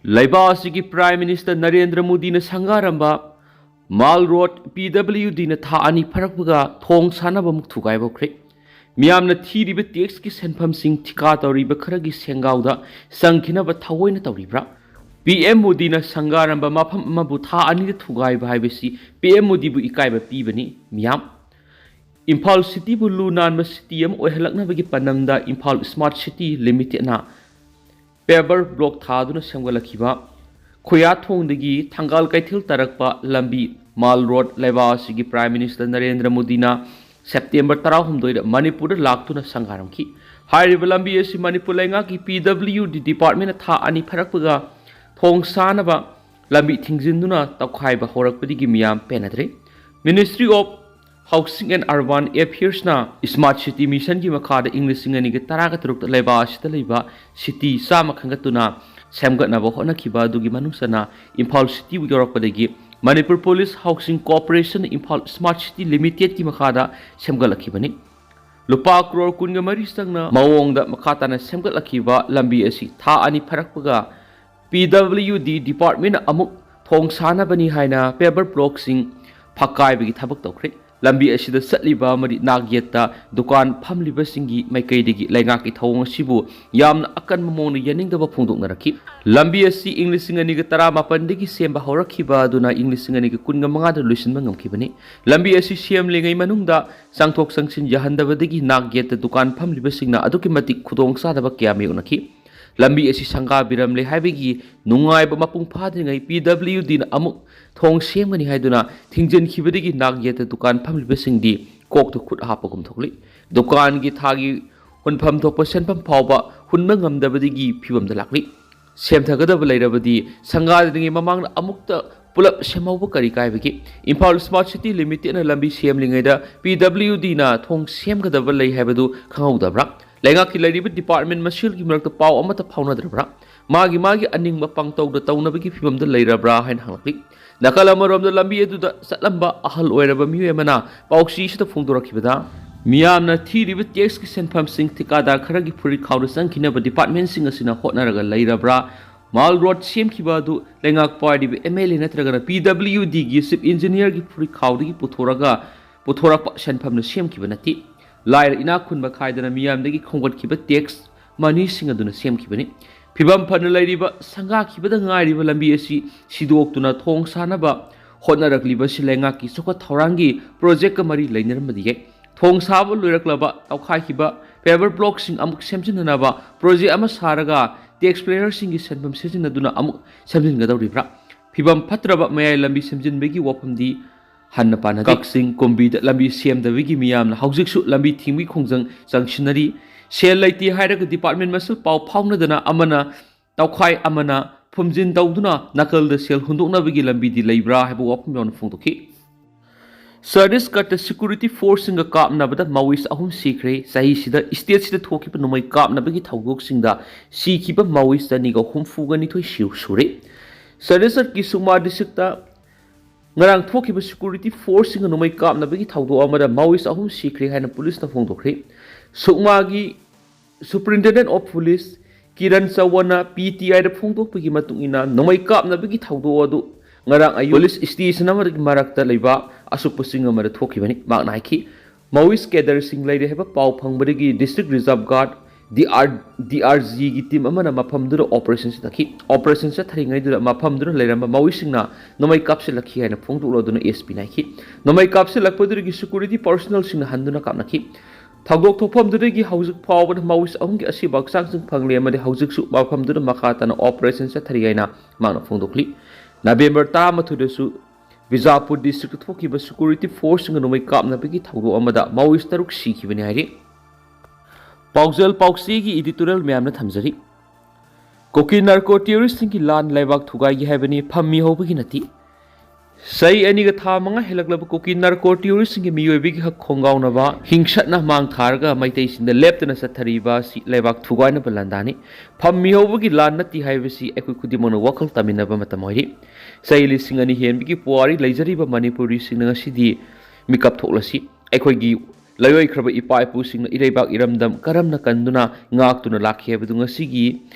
Laibasi Prime Minister Narendra Modi na Sangaramba Mal Road PWD na tha ani pharakpaga thong sanaba muk thugaikhre Miyamna thiriba tax ki senpham sing thika tawriba kharagi sengauda sangkhinaba thawoina tawribra PM Modi na Sangaramba mafam amabu tha ani da thugaiba haibasi PM Modi bu ekaiba pibani miyam Imphal City bu lunanma city am oihalaknabagi panamda Imphal Smart City Limited na paver block thaduna semgalakhiba khoyathongdagi thangal kaithil tarakpa lambi Mal Road Laibasi Prime Minister Narendra Modi na September 12 da Manipur laktuna sangaramki hairiba lambi asi Manipur lainga ki PWD department tha ani pharakpaga thong sanaba lambi thingjinduna tawkhaiba horakpadigi miyam penadre Ministry of Housing and Urban Affairs na Smart City Mission ki makhada English ngani ge taraga turuk Laibasi ta leiba city sama khangatuna semgatnaba honakhiba dugi manusana Imphal City yorakpadagi Manipur Police Housing Corporation Imphal Smart City Limited ki makhada semgalakibani lupa crore kunga mari sangna mawongda makhatana semgalakhiba lambi asi tha ani pharakpaga PWD department amuk thong sanabani haina paper block sing phakai bagi thabak tawkhre lambi asida satliba mari nagyeta dukan phamliba singi maikaidigi lainga ki thawng sibu yamna akan mamong yaningdaba phungdokna rakhi lambi asi English ngani ga 18 digi semba horakhiba duna English ngani ga 15 da luisinba ngamkhibani lambi asi sem lengai manungda sangthok sangsin yahandaba digi nagyeta dukan phamliba singna aduki matik khudong sadaba kyami unakhi lambi asi sanga biramle haibigi nungaiba mapung phadringai PWD na amuk thong semgani haiduna thingjen khibadigi nagyeta dukan phamliba singdi kok tu khut hapagum thokli dukan gi thagi hunpham thokpa senpham phawba hunna ngamdabadigi phibamda lakli semthagadaba leirabadi sanga dingi mamang amukta pulap semauba kari kaibagi Imphal Smart City Limited na lambi semlingai da PWD na thong semgadaba lei haibadu khangaudabra lainga ki lairiba department masil ki marakta paw amata phaunadra magi aning mapang tawda tawnabagi phibamda leirabra hain hanglakli nakala maromda lambi eduda satlamba ahal oiraba miyamana pawksi sita phungdorakhibada miyamna thiriba tax ki senpham sing thikadar kharagi phuri khawda sangkhinaba department sing asina hotnaraga leirabra Mal Road semkhiba du lengak party MLA natraga PWD gi chief engineer gi phuri khawdi puthora senpham na semkhiba nati lair ina khunba khaidana miyamdagi khonggatkhiba tax mani singa duna semkhibani phibam phana lairiba sanga khibada ngairiba lambi asi sidoktuna thong sanaba hotnarakliba silenga ki sokha thaurangi project ka mari leinarmadi thong saba loiraklaba tawkhaikiba paver block sing amuk semjinanaba project ama saraga tax player sing gi senbam sejinaduna amuk semjingadawribra phibam phatraba mayai lambi semjinbegi wapamdi hanna pana kaksing kombi da lambi semdawigi miyamna haujiksu lambi thingmi khongjang jangsinari sel laiti hairaga department masul paw phaunadana amana tawkhai amana phumjin tawduna nakal da sel hundoknabigi lambi di leibra habu wapum yon phungdokhi service cut security force singa kapnabada mawis ahum sikre sahi sida state sida thokiba nomai kapnabagi thawgok singda sikhiba mawis da niga humfugani thoi siu sure service ki suma districta ngarang thokiba security force singa nomai kapnabagi thawdo amada mawis ahum sikre haina police na phungdokre sukmagi superintendent of police Kiran Sawana PTI da phungdokpagi matungina nomai kapnabagi thawdo adu ngarang ayu police station amari marakta leiba asukpa sing amara thokibani makna haiki mawis kedar sing leide heba paw phangbadagi district reserve guard DRG gi team amana maphamdura operation sakhi operation sa tharingai dura maphamdura leiramba mawisingna nomai kapse lakhi haina phungduklo duna SP naiki nomai kapse lakpadurigi security personnel sing handuna kapnaki thagok thophamdurigi haujuk phawbad mawis ahumgi asibak sangsing phangle amade haujuk su maphamdura makhatana operation sa tharigaina makna phungdukli November 13 Vijapur district thokiba security force nga nomai kapnabagi thawdo amada mawis taruk sikhibani hairi Paujal Pauksi gi editorial myamna thamjari Kuki narco terrorist ki lan laibak thugai gi habani phammi hobagi nati sai ani ga tha manga helaklaba Kuki narco terrorist ki miyobi gi hak khongauna ba hingsatna mang tharga maitai sinda leptana sathariba si laibak thugai na balandani phammi hobagi lan nati haibasi ekoi khudimona wakal taminaba matamoi sai lisingani henbigi puari leijariba manipuri singa sidi mikap thoklasi ekoi gi ꯂꯩꯔꯣꯏꯈ꯭ꯔꯕ ꯏꯄꯥ ꯏꯄꯨꯁꯤꯡꯅ ꯏꯔꯩꯕꯥꯛ ꯏꯔꯝꯗꯝ ꯀꯔꯝꯅ ꯀꯟꯗꯨꯅ ꯉꯥꯛꯇꯨꯅ ꯂꯥꯛꯈꯤ ꯍꯥꯏꯕꯗꯨ ꯉꯁꯤꯒꯤ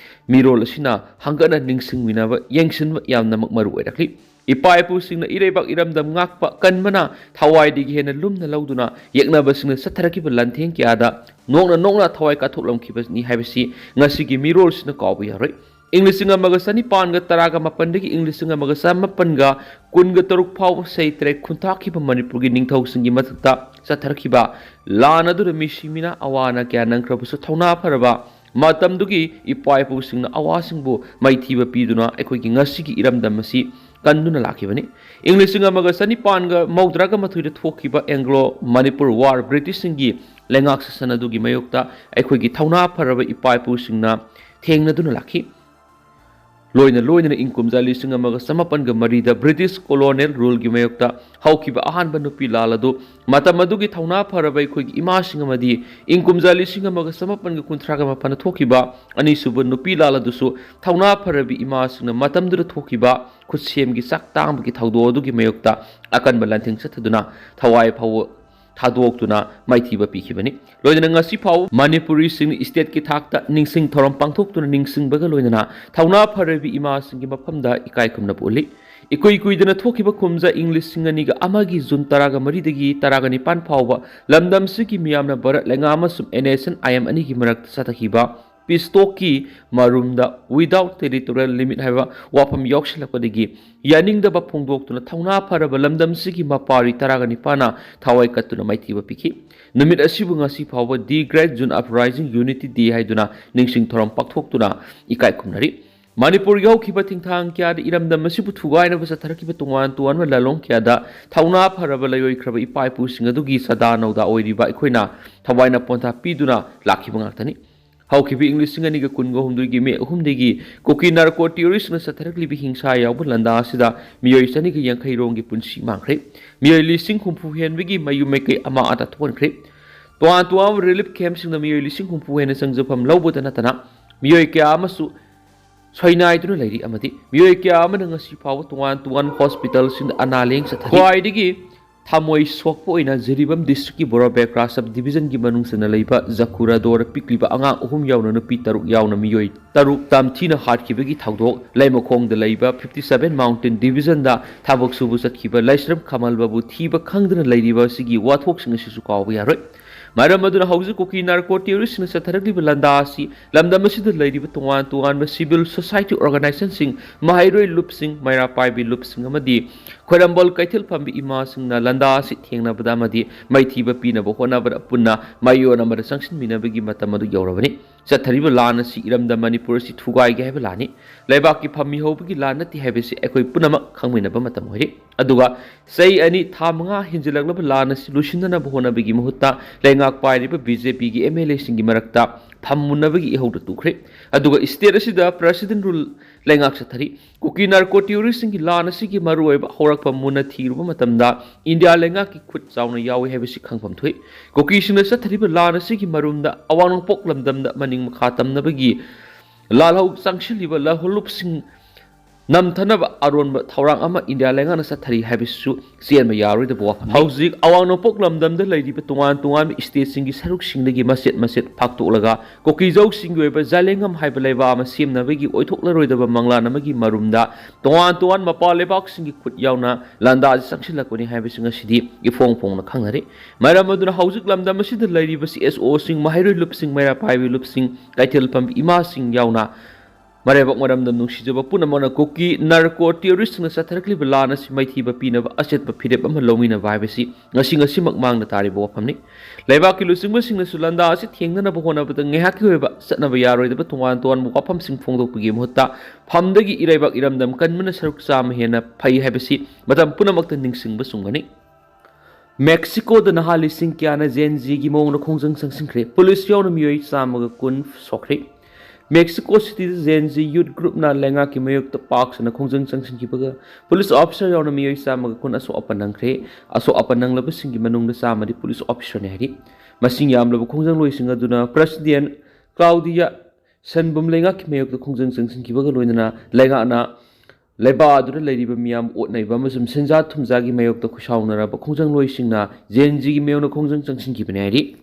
ꯃꯤꯔꯣꯜ ꯑꯁꯤꯅ ꯍꯪꯒꯠꯅ ꯅꯤꯡꯁꯤꯡꯃꯤꯟꯅꯕ ꯌꯦꯡꯁꯤꯟꯕ ꯌꯥꯝꯅꯃꯛ ꯃꯔꯨ ꯑꯣꯏꯔꯛꯂꯤ ꯏꯄꯥ ꯏꯄꯨꯁꯤꯡꯅ ꯏꯔꯩꯕꯥꯛ ꯏꯔꯝꯗꯝ ꯉꯥꯛꯄ ꯀꯟꯕꯅ ꯊꯋꯥꯏꯗꯒꯤ ꯍꯦꯟꯅ ꯂꯨꯝꯅ ꯂꯧꯗꯨꯅ ꯌꯦꯛꯅꯕꯁꯤꯡꯅ ꯆꯠꯊꯔꯛꯈꯤꯕ ꯂꯥꯟꯊꯦꯡ ꯀꯌꯥꯗ ꯅꯣꯛꯅ ꯊꯋꯥꯏ ꯀꯠꯊꯣꯛꯂꯝꯈꯤꯕꯅꯤ ꯍꯥꯏꯕꯁꯤ ꯉꯁꯤꯒꯤ ꯃꯤꯔꯣꯜꯁꯤꯅ ꯀꯥꯎꯕ ꯌꯥꯔꯣꯏ ꯏꯪ 1918 ꯏꯪ 1913 ꯐꯥꯎꯕ ꯁꯩꯇ꯭ꯔꯦ ꯈꯨꯟꯊꯥꯈꯤꯕ ꯃꯅꯤꯄꯨꯔꯒꯤ ꯅꯤꯡꯊꯧꯁꯤꯡꯒꯤ ꯃꯊꯛꯇ ꯆꯠꯊꯔꯛꯈꯤꯕ ꯂꯥꯟ ꯑꯗꯨꯗ ꯃꯤꯁꯤꯃꯤꯅ ꯑꯋꯥꯅ ꯀꯌꯥ ꯅꯪꯈ꯭ꯔꯕꯁꯨ ꯊꯧꯅꯥ ꯐꯔꯕ ꯃꯇꯝꯗꯨꯒꯤ ꯏꯄꯥ ꯏꯄꯨꯁꯤꯡꯅ ꯑꯋꯥꯁꯤꯡꯕꯨ ꯃꯥꯏꯊꯤꯕ ꯄꯤꯗꯨꯅ ꯑꯩꯈꯣꯏꯒꯤ ꯉꯁꯤꯒꯤ ꯏꯔꯝꯗꯝ ꯑꯁꯤ ꯀꯟꯗꯨꯅ ꯂꯥꯛꯈꯤꯕꯅꯤ ꯏꯪ 1918 ꯊꯣꯛꯈꯤꯕ ꯑꯦꯡꯒ꯭ꯂꯣ ꯃꯅꯤꯄꯨꯔ ꯋꯥꯔ ꯕ꯭ꯔꯤꯇꯤꯁꯁꯤꯡꯒꯤ ꯂꯩꯉꯥꯛ ꯁꯥꯁꯟ ꯑꯗꯨꯒꯤ ꯃꯥꯌꯣꯛꯇ ꯑꯩꯈꯣꯏꯒꯤ ꯊꯧꯅꯥ ꯐꯔꯕ ꯏꯄꯥ ꯏꯄꯨꯁꯤꯡꯅ ꯊꯦꯡꯅꯗꯨꯅ ꯂꯥꯛꯈꯤ ꯂꯣꯏꯅꯅ ꯏꯪ ꯀꯨꯝꯖꯥ 1903 ꯕ꯭ꯔꯤꯇꯤꯁ ꯀꯣꯂꯣꯅꯤꯌꯦꯜ ꯔꯨꯜꯒꯤ ꯃꯥꯌꯣꯛꯇ ꯍꯧꯈꯤꯕ ꯑꯍꯥꯟꯕ ꯅꯨꯄꯤ ꯂꯥꯜ ꯑꯗꯨ ꯃꯇꯝ ꯑꯗꯨꯒꯤ ꯊꯧꯅꯥ ꯐꯔꯕ ꯑꯩꯈꯣꯏꯒꯤ ꯏꯃꯥꯁꯤꯡ ꯑꯃꯗꯤ ꯏꯪ ꯀꯨꯝꯖꯥ 1939 ꯊꯣꯛꯈꯤꯕ ꯑꯅꯤꯁꯨꯕ ꯅꯨꯄꯤ ꯂꯥꯜ ꯑꯗꯨꯁꯨ ꯊꯧꯅꯥ ꯐꯔꯕꯤ ꯏꯃꯥꯁꯤꯡꯅ ꯃꯇꯝꯗꯨꯗ ꯊꯣꯛꯈꯤꯕ ꯈꯨꯠꯁꯦꯝꯒꯤ ꯆꯥꯛ ꯇꯥꯡꯕꯒꯤ ꯊꯧꯗꯣꯛ ꯑꯗꯨꯒꯤ ꯃꯥꯌꯣꯛꯇ ꯑꯀꯟꯕ ꯂꯥꯟꯊꯦꯡ ꯆꯠꯊꯗꯨꯅ ꯊꯋꯥꯏ ꯐꯥꯎꯕ ꯊꯥꯗꯣꯛꯇꯨꯅ ꯃꯥꯏꯊꯤꯕ ꯄꯤꯈꯤꯕꯅꯤ ꯂꯣꯏꯅꯅ ꯉꯁꯤ ꯐꯥꯎ ꯃꯅꯤꯄꯨꯔꯤꯁꯤꯡꯅ ꯏꯁꯇꯦꯠꯀꯤ ꯊꯥꯛꯇ ꯅꯤꯡꯁꯤꯡ ꯊꯧꯔꯝ ꯄꯥꯡꯊꯣꯛꯇꯨꯅ ꯅꯤꯡꯁꯤꯡꯕꯒ ꯂꯣꯏꯅꯅ ꯊꯧꯅꯥ ꯐꯔꯕꯤ ꯏꯃꯥꯁꯤꯡꯒꯤ ꯃꯐꯝꯗ ꯏꯀꯥꯏ ꯈꯨꯝꯅꯕ ꯎꯠꯂꯤ ꯏꯀꯨꯏ ꯀꯨꯏꯗꯅ ꯊꯣꯛꯈꯤꯕ ꯀꯨꯝꯖꯥ ꯏꯪ 2002 ꯖꯨꯟ 13 19 ꯐꯥꯎꯕ ꯂꯝꯗꯝꯁꯤꯒꯤ ꯃꯤꯌꯥꯝꯅ ꯚꯥꯔꯠ ꯂꯩꯉꯥꯛ ꯑꯃꯁꯨꯡ NSNIM ꯑꯅꯤꯒꯤ ꯃꯔꯛꯇ ꯆꯠꯊꯈꯤꯕ ꯄꯤꯁꯇꯣꯛꯀꯤ ꯃꯔꯨꯝꯗ ꯋꯤꯗꯥꯎꯠ ꯇꯦꯔꯤꯇꯣꯔꯤꯌꯦꯜ ꯂꯤꯃꯤꯠ ꯍꯥꯏꯕ ꯋꯥꯐꯝ ꯌꯥꯎꯁꯤꯜꯂꯛꯄꯗꯒꯤ ꯌꯥꯅꯤꯡꯗꯕ ꯐꯣꯡꯗꯣꯛꯇꯨꯅ ꯊꯧꯅꯥ ꯐꯔꯕ ꯂꯝꯗꯝꯁꯤꯒꯤ ꯃꯄꯥꯔꯤ 19ꯅ ꯊꯋꯥꯏ ꯀꯠꯇꯨꯅ ꯃꯥꯏꯊꯤꯕ ꯄꯤꯈꯤ ꯅꯨꯃꯤꯠ ꯑꯁꯤꯕꯨ ꯉꯁꯤ ꯐꯥꯎꯕ ꯗꯤ ꯒ꯭ꯔꯦꯠ ꯖꯨꯟ ꯑꯞꯔꯥꯏꯖꯤꯡ ꯌꯨꯅꯤꯇꯤ ꯗꯦ ꯍꯥꯏꯗꯨꯅ ꯅꯤꯡꯁꯤꯡ ꯊꯧꯔꯝ ꯄꯥꯡꯊꯣꯛꯇꯨꯅ ꯏꯀꯥꯏ ꯈꯨꯝꯅꯔꯤ ꯃꯅꯤꯄꯨꯔꯒꯤ ꯍꯧꯈꯤꯕ ꯊꯤꯡꯊꯥꯡ ꯀꯌꯥꯗ ꯏꯔꯝꯗꯝ ꯑꯁꯤꯕꯨ ꯊꯨꯒꯥꯏꯅꯕ ꯆꯠꯊꯔꯛꯈꯤꯕ ꯇꯣꯉꯥꯟꯕ ꯂꯥꯂꯣꯡ ꯀꯌꯥꯗ ꯊꯧꯅꯥ ꯐꯔꯕ ꯂꯩꯔꯣꯏꯈ꯭ꯔꯕ ꯏꯄꯥ ꯏꯄꯨꯁꯤꯡ ꯑꯗꯨꯒꯤ ꯆꯥꯗꯥ ꯅꯧꯗꯥ ꯑꯣꯏꯔꯤꯕ ꯑꯩꯈꯣꯏꯅ ꯊꯋꯥꯏꯅ ꯄꯣꯟꯊꯥ ꯄꯤꯗꯨꯅ ꯂꯥꯛꯈꯤꯕ ꯉꯥꯛꯇꯅꯤ ꯍꯧꯈꯤꯕ ꯏꯪ 2013 ꯃꯦ 3 ꯀꯨꯀꯤ ꯅꯥꯔꯀꯣ ꯇꯦꯔꯣꯔꯤꯁꯅ ꯆꯠꯊꯔꯛꯂꯤꯕ ꯍꯤꯡꯁꯥ ꯌꯥꯎꯕ ꯂꯥꯟꯗꯥ ꯑꯁꯤꯗ ꯃꯤꯑꯣꯏ 150 ꯔꯣꯝꯒꯤ ꯄꯨꯟꯁꯤ ꯃꯥꯡꯈ꯭ꯔꯦ ꯃꯤꯑꯣꯏ 60,000 ꯍꯦꯟꯕꯒꯤ ꯃꯌꯨꯝ ꯃꯩꯀꯩ ꯑꯃ ꯑꯇꯥ ꯊꯣꯛꯍꯟꯈ꯭ꯔꯦ ꯇꯣꯉꯥꯟꯕ ꯔꯤꯂꯤꯐ ꯀꯦꯝꯞꯁꯤꯡꯗ ꯃꯤꯑꯣꯏ 60,000 ꯍꯦꯟꯅ ꯆꯪꯖꯐꯝ ꯂꯧꯕꯇ ꯅꯠꯇꯅ ꯃꯤꯑꯣꯏ ꯀꯌꯥ ꯑꯃꯁꯨ ꯁꯣꯏꯅꯥꯏꯗꯨꯅ ꯂꯩꯔꯤ ꯑꯃꯗꯤ ꯃꯤꯑꯣꯏ ꯀꯌꯥ ꯑꯃꯅ ꯉꯁꯤ ꯐꯥꯎꯕ ꯇꯣꯉꯥꯟꯕ ꯍꯣꯁꯄꯤꯇꯥꯜꯁꯤꯡꯗ ꯑꯅꯥ ꯂꯥꯌꯦꯡ ꯆꯠꯊꯔꯤ ꯈ꯭ꯋꯥꯏꯗꯒꯤ ꯊꯃꯣꯏ ꯁꯣꯛꯄ ꯑꯣꯏꯅ ꯖꯤꯔꯤꯕꯝ ꯗꯤꯁꯇ꯭ꯔꯤꯛꯀꯤ ꯕꯣꯔꯥꯕꯦꯀ꯭ꯔꯥ ꯁꯕ ꯗꯤꯕꯤꯖꯟꯒꯤ ꯃꯅꯨꯡꯆꯟꯅ ꯂꯩꯕ ꯖꯈꯨꯔꯥꯗꯣꯔ ꯄꯤꯛꯂꯤꯕ ꯑꯉꯥꯡ 3 ꯌꯥꯎꯅ ꯅꯨꯄꯤ 3 ꯌꯥꯎꯅ ꯃꯤꯑꯣꯏ 3 ꯇꯝꯊꯤꯅ ꯍꯥꯠꯈꯤꯕꯒꯤ ꯊꯧꯗꯣꯛ ꯂꯩꯃꯈꯣꯡꯗ ꯂꯩꯕ 57 ꯃꯥꯎꯟꯇꯦꯟ ꯗꯤꯕꯤꯖꯟꯗ ꯊꯕꯛ ꯁꯨꯕ ꯆꯠꯈꯤꯕ ꯂꯥꯏꯁ꯭ꯔꯝ ꯈꯃꯜꯕꯕꯨ ꯊꯤꯕ ꯈꯪꯗꯅ ꯂꯩꯔꯤꯕ ꯑꯁꯤꯒꯤ ꯋꯥꯊꯣꯛꯁꯤꯡ ꯑꯁꯤꯁꯨ ꯀꯥꯎꯕ ꯌꯥꯔꯣꯏ ꯃꯔꯝ ꯑꯗꯨꯅ ꯍꯧꯖꯤꯛ ꯀꯨꯀꯤ ꯅꯥꯔꯀꯣ ꯇꯦꯔꯣꯔꯤꯁꯅ ꯆꯠꯊꯔꯛꯂꯤꯕ ꯂꯥꯟꯗꯥ ꯑꯁꯤ ꯂꯝꯗꯝ ꯑꯁꯤꯗ ꯂꯩꯔꯤꯕ ꯇꯣꯉꯥꯟꯕ ꯁꯤꯚꯤꯜ ꯁꯣꯁꯥꯏꯇꯤ ꯑꯣꯔꯒꯅꯥꯏꯖꯦꯁꯟꯁꯤꯡ ꯃꯍꯩꯔꯣꯏ ꯂꯨꯞꯁꯤꯡ ꯃꯩꯔꯥ ꯄꯥꯏꯕꯤ ꯂꯨꯞꯁꯤꯡ ꯑꯃꯗꯤ ꯈꯣꯏꯔꯝꯕꯣꯜ ꯀꯩꯊꯦꯜ ꯐꯝꯕꯤ ꯏꯃꯥꯁꯤꯡꯅ ꯂꯥꯟꯗꯥ ꯑꯁꯤ ꯊꯦꯡꯅꯕꯗ ꯑꯃꯗꯤ ꯃꯥꯏꯊꯤꯕ ꯄꯤꯅꯕ ꯍꯣꯠꯅꯕꯗ ꯄꯨꯟꯅ ꯃꯥꯏꯑꯣꯟ ꯑꯃꯗ ꯆꯪꯁꯤꯟꯃꯤꯟꯅꯕꯒꯤ ꯃꯇꯝ ꯑꯗꯨ ꯌꯧꯔꯕꯅꯤ ꯆꯠꯊꯔꯤꯕ ꯂꯥꯟ ꯑꯁꯤ ꯏꯔꯝꯗꯝ ꯃꯅꯤꯄꯨꯔ ꯑꯁꯤ ꯊꯨꯒꯥꯏꯒꯦ ꯍꯥꯏꯕ ꯂꯥꯟꯅꯤ ꯂꯩꯕꯥꯛꯀꯤ ꯐꯝꯃꯤ ꯍꯧꯕꯒꯤ ꯂꯥꯟ ꯅꯠꯇꯦ ꯍꯥꯏꯕꯁꯤ ꯑꯩꯈꯣꯏ ꯄꯨꯝꯅꯃꯛ ꯈꯪꯃꯤꯟꯅꯕ ꯃꯇꯝ ꯑꯣꯏꯔꯤ ꯑꯗꯨꯒ ꯆꯍꯤ 2 ꯊꯥ 5 ꯍꯦꯟꯖꯤꯜꯂꯛꯂꯕ ꯂꯥꯟ ꯑꯁꯤ ꯂꯣꯏꯁꯤꯟꯅꯅꯕ ꯍꯣꯠꯅꯕꯒꯤ ꯃꯍꯨꯠꯇ ꯂꯩꯉꯥꯛ ꯄꯥꯏꯔꯤꯕ BJPꯒꯤ MLAꯁꯤꯡꯒꯤ ꯃꯔꯛꯇ ꯐꯝ ꯃꯨꯟꯅꯕꯒꯤ ꯏꯍꯧꯗ ꯇꯨꯈ꯭ꯔꯦ ꯑꯗꯨꯒ ꯁ꯭ꯇꯦꯠ ꯑꯁꯤꯗ ꯄ꯭ꯔꯦꯁꯤꯗꯦꯟꯠ ꯔꯨꯜ ꯂꯩꯉꯥꯛ ꯆꯠꯊꯔꯤ ꯀꯨꯀꯤ ꯅꯥꯔꯀꯣ ꯇꯦꯔꯣꯔꯤꯁꯁꯤꯡꯒꯤ ꯂꯥꯟ ꯑꯁꯤꯒꯤ ꯃꯔꯨꯑꯣꯏꯕ ꯍꯧꯔꯛꯐꯝ ꯃꯨꯟꯅ ꯊꯤꯔꯨꯕ ꯃꯇꯝꯗ ꯏꯟꯗꯤꯌꯥ ꯂꯩꯉꯥꯛꯀꯤ ꯈꯨꯠ ꯆꯥꯎꯅ ꯌꯥꯎꯏ ꯍꯥꯏꯕꯁꯤ ꯈꯪꯐꯝ ꯊꯣꯛꯏ ꯀꯨꯀꯤꯁꯤꯡꯅ ꯆꯠꯊꯔꯤꯕ ꯂꯥꯟ ꯑꯁꯤꯒꯤ ꯃꯔꯨꯝꯗ ꯑꯋꯥꯡ ꯅꯣꯡꯄꯣꯛ ꯂꯝꯗꯝꯗ ꯃꯅꯤꯡ ꯃꯈꯥ ꯇꯝꯅꯕꯒꯤ ꯂꯥꯜꯍꯧ ꯆꯪꯁꯤꯜꯂꯤꯕ ꯂꯍꯣꯜꯂꯨꯞꯁꯤꯡ ꯅꯝꯊꯅꯕ ꯑꯔꯣꯟꯕ ꯊꯧꯔꯥꯡ ꯑꯃ ꯏꯟꯗꯤꯌా ꯂꯩꯉꯥꯛꯅ ꯆꯠꯊꯔꯤ ꯍꯥꯏꯕꯁꯤꯁꯨ ꯆꯦꯟꯕ ꯌꯥꯔꯣꯏꯗꯕ ꯋꯥꯐꯝꯅꯤ ꯍꯧꯖꯤꯛ ꯑꯋꯥꯡ ꯅꯣꯡꯄꯣꯛ ꯂꯝꯗꯝꯗ ꯂꯩꯔꯤꯕ ꯇꯣꯉꯥꯟꯕ ꯁ꯭ꯇꯦꯠꯁꯤꯡꯒꯤ ꯁꯔꯨꯛꯁꯤꯡꯗꯒꯤ ꯃꯆꯦꯠ ꯐꯥꯛꯇꯣꯛꯂꯒ ꯀꯨꯀꯤꯖꯧꯁꯤꯡꯒꯤ ꯑꯣꯏꯕ ꯖꯥꯂꯦꯡꯉꯝ ꯍꯥꯏꯕ ꯂꯩꯕꯥꯛ ꯑꯃ ꯁꯦꯝꯅꯕꯒꯤ ꯑꯣꯏꯊꯣꯛꯂꯔꯣꯏꯗꯕ ꯃꯪꯂꯥꯟ ꯑꯃꯒꯤ ꯃꯔꯨꯝꯗ ꯇꯣꯉꯥꯟ ꯃꯄꯥꯟ ꯂꯩꯕꯥꯛꯁꯤꯡꯒꯤ ꯈꯨꯠ ꯌꯥꯎꯅ ꯂꯥꯟꯗꯥꯁꯤ ꯆꯪꯁꯤꯜꯂꯛꯄꯅꯤ ꯍꯥꯏꯕꯁꯤ ꯉꯁꯤꯗꯤ ꯏꯐꯣꯡ ꯐꯣꯡꯅ ꯈꯪꯅꯔꯤ ꯃꯔꯝ ꯑꯗꯨꯅ ꯍꯧꯖꯤꯛ ꯂꯝꯗꯝ ꯑꯁꯤꯗ ꯂꯩꯔꯤꯕ CSOꯁꯤꯡ ꯃꯍꯩꯔꯣꯏ ꯂꯨꯞꯁꯤꯡ ꯃꯩꯔꯥ ꯄꯥꯏꯕꯤ ꯂꯨꯞꯁꯤꯡ ꯀꯩꯊꯦꯜ ꯐꯝꯕꯤ ꯏꯃꯥꯁꯤꯡ ꯌꯥꯎꯅ ꯃꯔꯩꯕꯥꯛ ꯃꯔꯝꯗ ꯅꯨꯡꯁꯤꯖꯕ ꯄꯨꯝꯅꯃꯛꯅ ꯀꯨꯀꯤ ꯅꯥꯔꯀꯣ ꯇꯦꯔꯣꯔꯤꯁꯅ ꯆꯠꯊꯔꯛꯂꯤꯕ ꯂꯥꯟ ꯑꯁꯤ ꯃꯥꯏꯊꯤꯕ ꯄꯤꯅꯕ ꯑꯆꯦꯠꯄ ꯐꯤꯔꯦꯞ ꯑꯃ ꯂꯧꯃꯤꯟꯅꯕ ꯍꯥꯏꯕꯁꯤ ꯉꯁꯤꯃꯛ ꯃꯥꯡꯗ ꯇꯥꯔꯤꯕ ꯋꯥꯐꯝꯅꯤ ꯂꯩꯕꯥꯛꯀꯤ ꯂꯨꯆꯤꯡꯕꯁꯤꯡꯅꯁꯨ ꯂꯥꯟꯗꯥ ꯑꯁꯤ ꯊꯦꯡꯅꯅꯕ ꯍꯣꯠꯅꯕꯗ ꯉꯥꯏꯍꯥꯛꯀꯤ ꯑꯣꯏꯕ ꯆꯠꯅꯕ ꯌꯥꯔꯣꯏꯗꯕ ꯇꯣꯉꯥꯟꯕ ꯋꯥꯐꯝꯁꯤꯡ ꯐꯣꯡꯗꯣꯛꯄꯒꯤ ꯃꯍꯨꯠꯇ ꯐꯝꯗꯒꯤ ꯏꯔꯩꯕꯥꯛ ꯏꯔꯝꯗꯝ ꯀꯟꯕꯅ ꯁꯔꯨꯛ ꯆꯥꯝꯃ ꯍꯦꯟꯅ ꯐꯩ ꯍꯥꯏꯕꯁꯤ ꯃꯇꯝ ꯄꯨꯝꯅꯃꯛꯇ ꯅꯤꯡꯁꯤꯡꯕ ꯆꯨꯝꯒꯅꯤ ꯃꯦꯛꯁꯤꯀꯣꯗ ꯅꯍꯥ ꯂꯤꯁꯤꯡ ꯀꯌꯥꯅ ꯖꯦꯟꯖꯤꯒꯤ ꯃꯑꯣꯡꯗ ꯈꯣꯡꯖꯪ ꯆꯪꯁꯤꯟꯈ꯭ꯔꯦ ꯄꯨꯂꯤꯁ ꯌꯥꯎꯅ ꯃꯤꯑꯣꯏ 110 ꯁꯣꯛꯈ꯭ꯔꯦ ꯃꯦꯛꯁꯤꯀꯣ ꯁꯤꯇꯤꯗ ꯖꯦꯟꯖꯤ ꯌꯨꯠ ꯒ꯭ꯔꯨꯞꯅ ꯂꯩꯉꯥꯛꯀꯤ ꯃꯥꯌꯣꯛꯇ ꯄꯥꯛꯁꯟꯅ ꯈꯣꯡꯖꯪ ꯆꯪꯁꯤꯟꯈꯤꯕꯒ ꯄꯨꯂꯤꯁ ꯑꯣꯐꯤꯁꯥꯔ ꯌꯥꯎꯅ ꯃꯤꯑꯣꯏ 110 ꯑꯁꯣꯛ ꯑꯄꯟ ꯅꯪꯈ꯭ꯔꯦ ꯑꯁꯣꯛ ꯑꯄꯟ ꯅꯪꯂꯕꯁꯤꯡꯒꯤ ꯃꯅꯨꯡꯗ 100ꯗꯤ ꯄꯨꯂꯤꯁ ꯑꯣꯐꯤꯁꯥꯔꯅꯤ ꯍꯥꯏꯔꯤ ꯃꯁꯤꯡ ꯌꯥꯝꯂꯕ ꯈꯣꯡꯖꯪꯂꯣꯏꯁꯤꯡ ꯑꯗꯨꯅ ꯄ꯭ꯔꯦꯁꯤꯗꯦꯟꯠ ꯀ꯭ꯂꯥꯎꯗꯤꯌꯥ ꯁꯟꯕꯨꯝ ꯂꯩꯉꯥꯛꯀꯤ ꯃꯥꯌꯣꯛꯇ ꯈꯣꯡꯖꯪ ꯆꯪꯁꯤꯟꯈꯤꯕꯒ ꯂꯣꯏꯅꯅ ꯂꯩꯉꯥꯛꯅ ꯂꯩꯕꯥꯛ ꯑꯗꯨꯗ ꯂꯩꯔꯤꯕ ꯃꯤꯌꯥꯝ ꯑꯣꯠꯅꯩꯕ ꯑꯃꯁꯨꯡ ꯁꯦꯟꯖꯥ ꯊꯨꯝꯖꯥꯒꯤ ꯃꯥꯌꯣꯛꯇ ꯈꯨꯠꯁꯥꯎꯅꯔꯕ ꯈꯣꯡꯖꯪ ꯂꯣꯏꯁꯤꯡꯅ ꯖꯦꯟꯖꯤꯒꯤ ꯃꯥꯌꯣꯛꯅ ꯈꯣꯡꯖꯪ ꯆꯪꯁꯤꯟꯈꯤꯕꯅꯤ ꯍꯥꯏꯔꯤ꯫